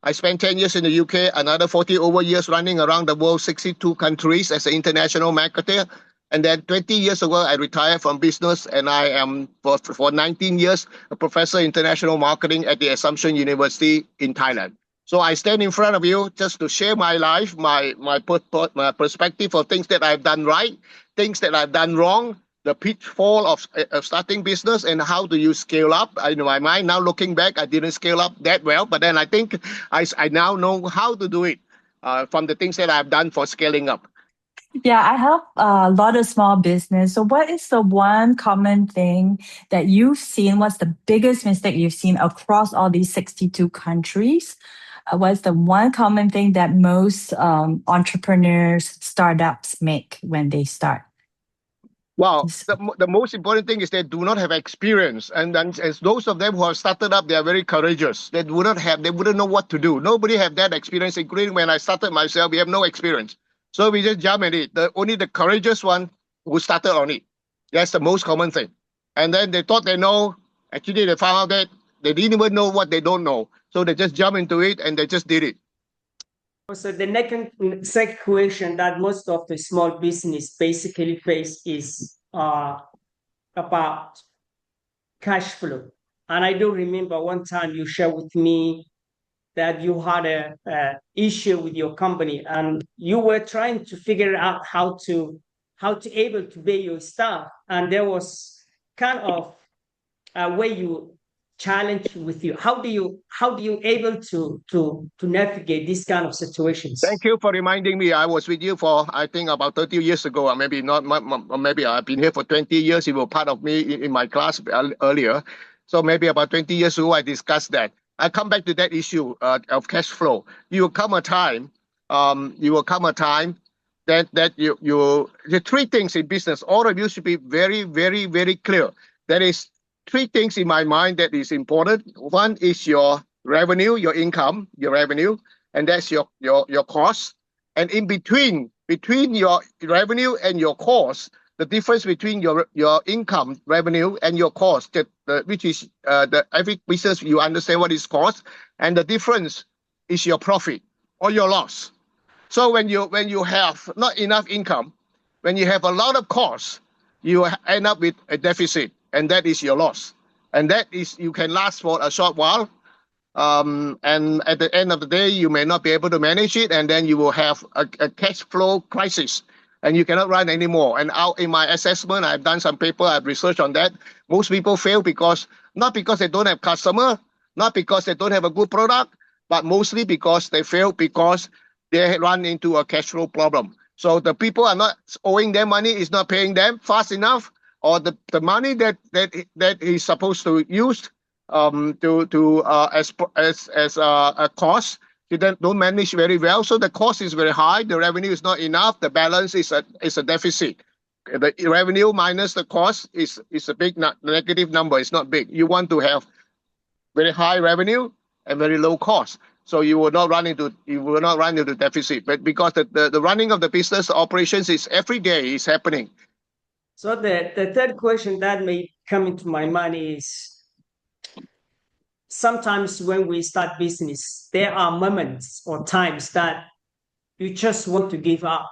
I spent 10 years in the UK, another 40 over years running around the world, 62 countries as an international marketer. And then 20 years ago, I retired from business, and I am, for 19 years, a professor in international marketing at the Assumption University in Thailand. So I stand in front of you just to share my life, my perspective of things that I've done right, things that I've done wrong, the pitfall of starting business, and how do you scale up. In my mind, now looking back, I didn't scale up that well, but then I think I now know how to do it from the things that I've done for scaling up. Yeah, I help a lot of small business. So what is the one common thing that you've seen? What's the biggest mistake you've seen across all these 62 countries? What's the one common thing that most entrepreneurs, startups make when they start? Well, the most important thing is they do not have experience. And then as those of them who have started up, they are very courageous. They wouldn't know what to do. Nobody have that experience, including when I started myself, we have no experience. So we just jump at it. Only the courageous one who started on it. That's the most common thing. And then they thought they know. Actually, they found out that they didn't even know what they don't know. So they just jump into it and they just did it. So the next question that most of the small business basically face is about cash flow. And I do remember one time you shared with me that you had a issue with your company, and you were trying to figure out how to able to pay your staff, and there was kind of a way you challenge with you. How do you able to navigate these kind of situations? Thank you for reminding me. I was with you for, I think, about 30 years ago, or maybe not. Maybe I've been here for 20 years. You were part of me in my class earlier. So maybe about 20 years ago, I discussed that. I come back to that issue of cash flow. You will come a time that you the three things in business. All of you should be very, very, very clear. There is three things in my mind that is important. One is your revenue, your income, your revenue, and that's your cost. And in between your revenue and your cost, the difference between your income, revenue, and your cost, which is every business you understand what is cost, and the difference is your profit or your loss. So when you have not enough income, when you have a lot of costs, you end up with a deficit, and that is your loss. And that is, you can last for a short while, and at the end of the day, you may not be able to manage it, and then you will have a cash flow crisis, and you cannot run anymore. And in my assessment, I've done some paper, I've researched on that. Most people fail not because they don't have customer, not because they don't have a good product, but mostly because they fail because they run into a cash flow problem. So the people are not owing them money, is not paying them fast enough, or the money that is supposed to use as a cost, you don't manage very well. So the cost is very high, the revenue is not enough, the balance is a deficit. The revenue minus the cost is a big negative number. It's not big. You want to have very high revenue and very low cost. So you will not run into deficit. But because the running of the business operations is every day is happening. So the third question that may come into my mind is, sometimes when we start business, there are moments or times that you just want to give up.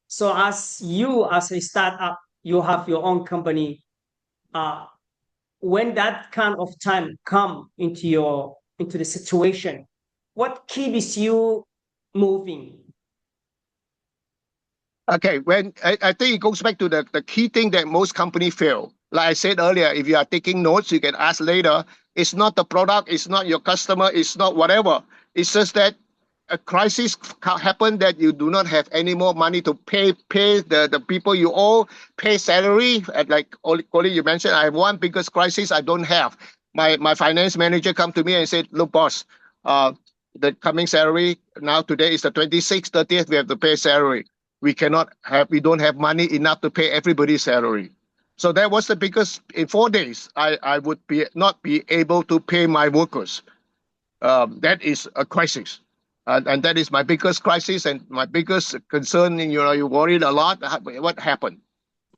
So as a startup, you have your own company. When that kind of time come into the situation, what keeps you moving? Okay, I think it goes back to the key thing that most companies fail. Like I said earlier, if you are taking notes, you can ask later. It's not the product, it's not your customer, it's not whatever. It's just that a crisis happened that you do not have any more money to pay the people you owe, pay salary. Like Colin, you mentioned, I have one biggest crisis I don't have. My finance manager come to me and said, look, boss, the coming salary, now today is the 26th, 30th, we have to pay salary. We don't have money enough to pay everybody's salary. So that was the biggest. In 4 days, I would not be able to pay my workers. That is a crisis, and that is my biggest crisis and my biggest concern. And you worried a lot. What happened?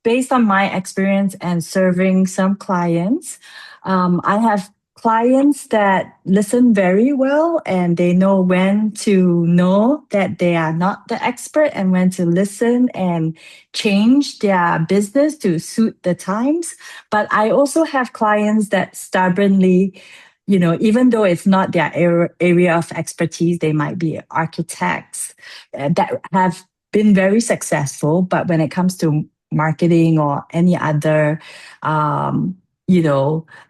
Based on my experience and serving some clients, I have clients that listen very well and they know when to know that they are not the expert and when to listen and change their business to suit the times. But I also have clients that stubbornly, even though it's not their area of expertise, they might be architects that have been very successful. But when it comes to marketing or any other,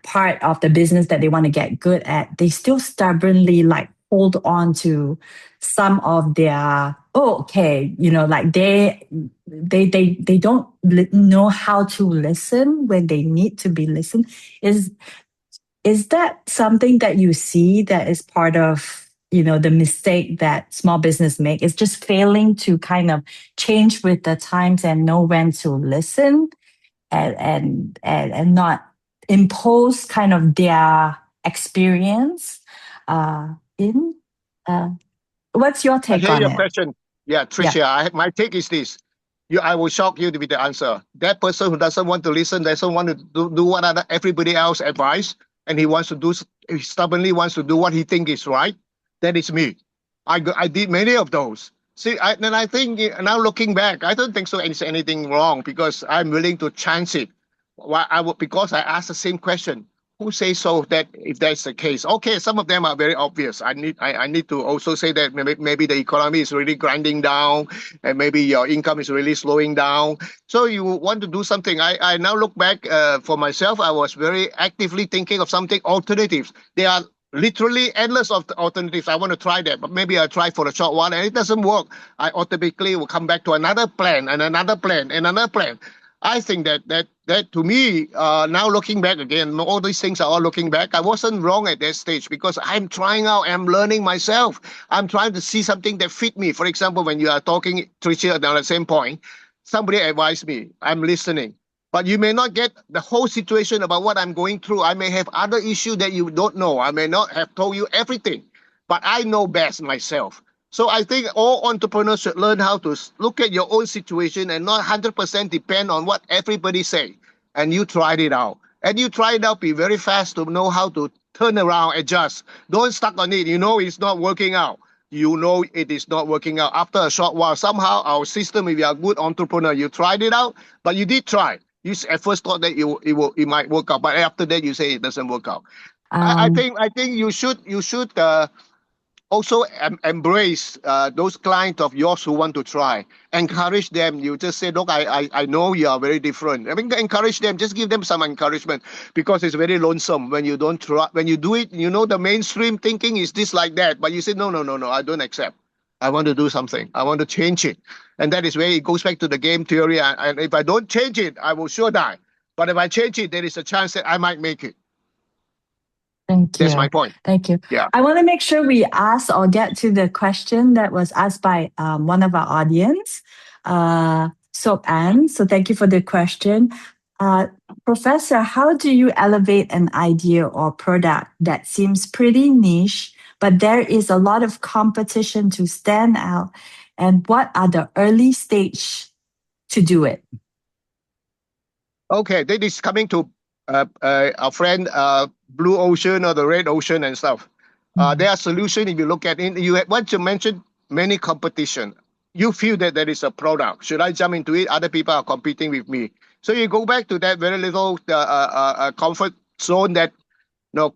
part of the business that they want to get good at, they still stubbornly like hold on to some of their, like they don't know how to listen when they need to be listened. Is that something that you see that is part of, the mistake that small business make? Is just failing to kind of change with the times and know when to listen and not impose kind of their experience in what's your I take hear on your it? question. Yeah, Tricia, my take is this. I will shock you with the answer. That person who doesn't want to listen, doesn't want to do what everybody else advise, and he stubbornly wants to do what he thinks is right. That is me. I did many of those. See, and I think now looking back, I don't think so. It's anything wrong because I'm willing to chance it. Because I asked the same question. Who says so that if that's the case? Okay, some of them are very obvious. I need to also say that maybe the economy is really grinding down, and maybe your income is really slowing down. So you want to do something. I now look back for myself. I was very actively thinking of something alternatives. They are literally endless of the alternatives. I want to try that, but maybe I'll try for a short while and it doesn't work. I automatically will come back to another plan and another plan and another plan. I think that to me, now looking back again, all these things are all looking back. I wasn't wrong at that stage because I'm trying out, I'm learning myself. I'm trying to see something that fit me. For example, when you are talking, Tricia, on the same point, somebody advised me, I'm listening. But you may not get the whole situation about what I'm going through. I may have other issues that you don't know. I may not have told you everything, but I know best myself. So I think all entrepreneurs should learn how to look at your own situation and not 100% depend on what everybody say. And you tried it out. And you try it out, be very fast to know how to turn around, adjust. Don't stuck on it. You know it's not working out. You know it is not working out. After a short while, somehow our system, if you are a good entrepreneur, you tried it out, but you did try. You at first thought that it might work out, but after that you say it doesn't work out. Um, I think you should also embrace those clients of yours who want to try. Encourage them. You just say, look, I know you are very different. I mean, encourage them. Just give them some encouragement because it's very lonesome when you don't try. When you do it, the mainstream thinking is this like that. But you say, no, I don't accept. I want to do something. I want to change it. And that is where it goes back to the game theory. And if I don't change it, I will sure die. But if I change it, there is a chance that I might make it. Thank That's you. my point. Thank you. Yeah. I want to make sure we ask or get to the question that was asked by one of our audience, Soap Ann. So thank you for the question. Professor, how do you elevate an idea or product that seems pretty niche, but there is a lot of competition to stand out? And what are the early stage to do it? Okay, this is coming to our friend Blue Ocean or the Red Ocean and stuff. There are solutions if you look at it. Once you mentioned many competition, you feel that there is a product. Should I jump into it? Other people are competing with me. So you go back to that very little comfort zone that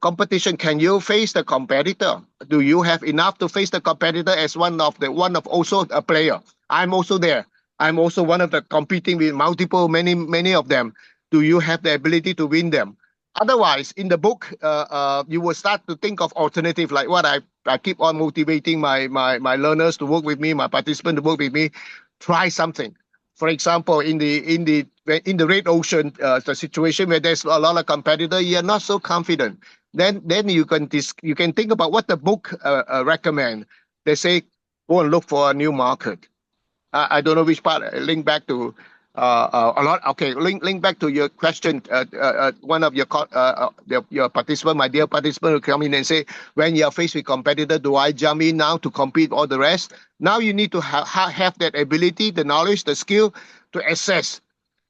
competition. Can you face the competitor? Do you have enough to face the competitor as one of also a player? I'm also there. I'm also one of the competing with many of them. Do you have the ability to win them? Otherwise, in the book, you will start to think of alternative, like what I keep on motivating my learners to work with me, my participants to work with me. Try something. For example, in the red ocean, the situation where there's a lot of competitor, you're not so confident. Then you can think about what the book recommend. They say go and look for a new market. I don't know which part. Link back to a lot. Okay, link back to your question. One of your participant, my dear participant, will come in and say, when you are faced with competitor, do I jump in now to compete all the rest? Now you need to have that ability, the knowledge, the skill to assess.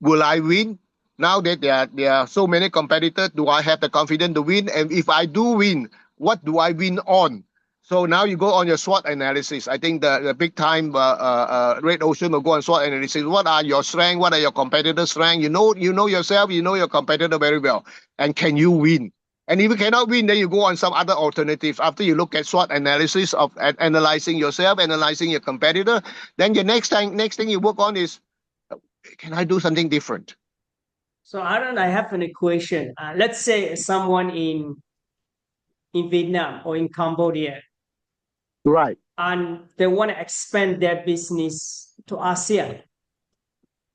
Will I win? Now that there are so many competitors, do I have the confidence to win? And if I do win, what do I win on? So now you go on your SWOT analysis. I think the big time Red Ocean will go on SWOT analysis. What are your strengths? What are your competitors' strengths? You know yourself. You know your competitor very well. And can you win? And if you cannot win, then you go on some other alternative. After you look at SWOT analysis of analyzing yourself, analyzing your competitor, then the next thing you work on is, can I do something different? So Aaron, I have an equation. Let's say someone in Vietnam or in Cambodia, Right. and they want to expand their business to ASEAN,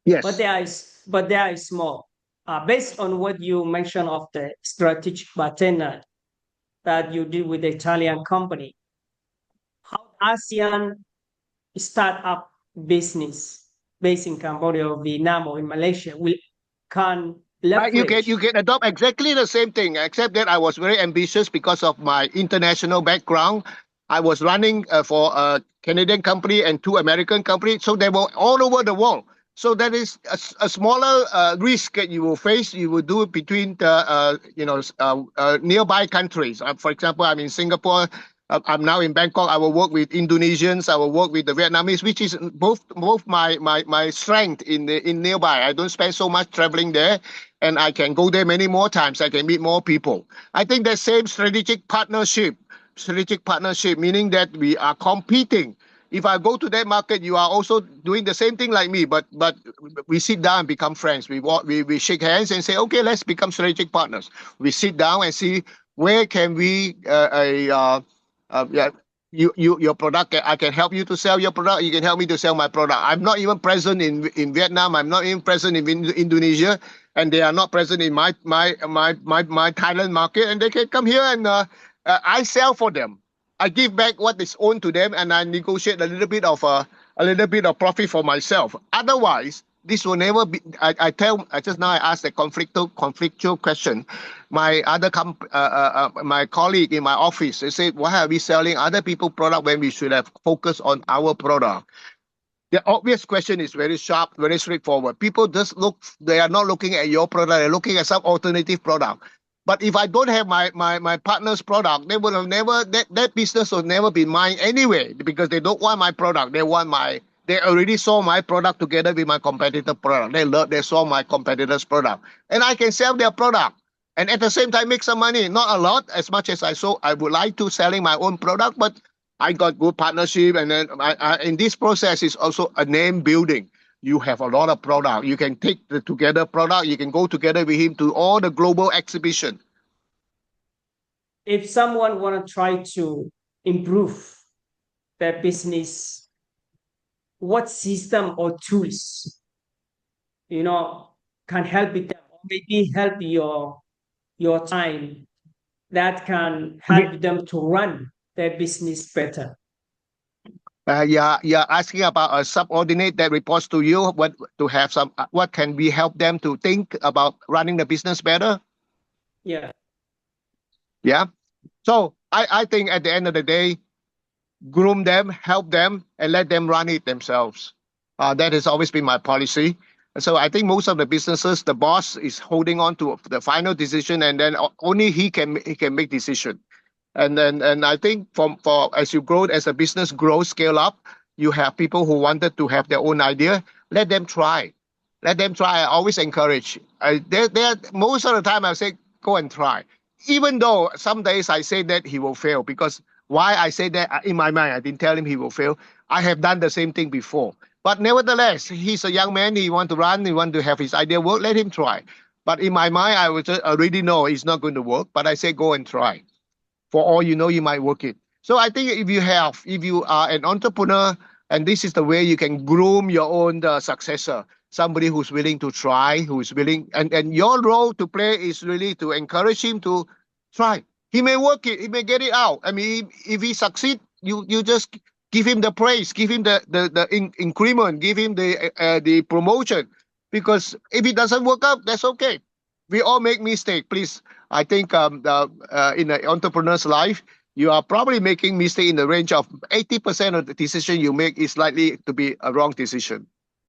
Yes. but they are small. Based on what you mentioned of the strategic partner that you did with the Italian company, how ASEAN startup business based in Cambodia or Vietnam or in Malaysia can leverage. You can adopt exactly the same thing, except that I was very ambitious because of my international background. I was running for a Canadian company and two American companies, so they were all over the world. So that is a smaller risk that you will face. You will do it between the nearby countries. For example, I'm in Singapore. I'm now in Bangkok. I will work with Indonesians. I will work with the Vietnamese, which is both my strength in nearby. I don't spend so much traveling there, and I can go there many more times. I can meet more people. I think that same strategic partnership, meaning that we are competing. If I go to that market, you are also doing the same thing like me, but we sit down and become friends. We shake hands and say, okay, let's become strategic partners. We sit down and see where can we your product. I can help you to sell your product. You can help me to sell my product. I'm not even present in Vietnam. I'm not even present in Indonesia, and they are not present in my Thailand market. And they can come here and I sell for them. I give back what is owned to them, and I negotiate a little bit of profit for myself. Otherwise, this will never be. I just now I asked a conflictual question. My my colleague in my office, they said, why are we selling other people's product when we should have focused on our product? The obvious question is very sharp, very straightforward. People just they are not looking at your product, they're looking at some alternative product. But if I don't have my partner's product, they would have never, that business will never be mine anyway, because they don't want my product. They already saw my product together with my competitor product. They saw my competitor's product. And I can sell their product. And at the same time, make some money. Not a lot, as much as I would like to selling my own product, but I got good partnership. And then in this process is also a name building. You have a lot of product. You can take the together product. You can go together with him to all the global exhibition. If someone want to try to improve their business, what system or tools, can help it, or maybe help your time that can help them to run their business better? You're asking about a subordinate that reports to you. What can we help them to think about running the business better? Yeah. Yeah. So I think at the end of the day, groom them, help them, and let them run it themselves. That has always been my policy. So I think most of the businesses, the boss is holding on to the final decision, and then only he can make decision. And I think for as you grow, as a business grows, scale up, you have people who wanted to have their own idea. Let them try. I always encourage. Most of the time I say, go and try. Even though some days I say that he will fail, because why I say that in my mind, I didn't tell him he will fail. I have done the same thing before. But nevertheless, he's a young man. He wants to run. He wants to have his idea work. Let him try. But in my mind, I already know it's not going to work. But I say, go and try. For all you know, you might work it. So I think if you are an entrepreneur, and this is the way you can groom your own successor, somebody who's willing to try, who is willing, and your role to play is really to encourage him to try. He may work it, he may get it out. I mean, if he succeed, you just give him the praise, give him the increment, give him the promotion. Because if it doesn't work out, that's okay. We all make mistakes. Please, I think in an entrepreneur's life, you are probably making mistake in the range of 80% of the decision you make is likely to be a wrong decision.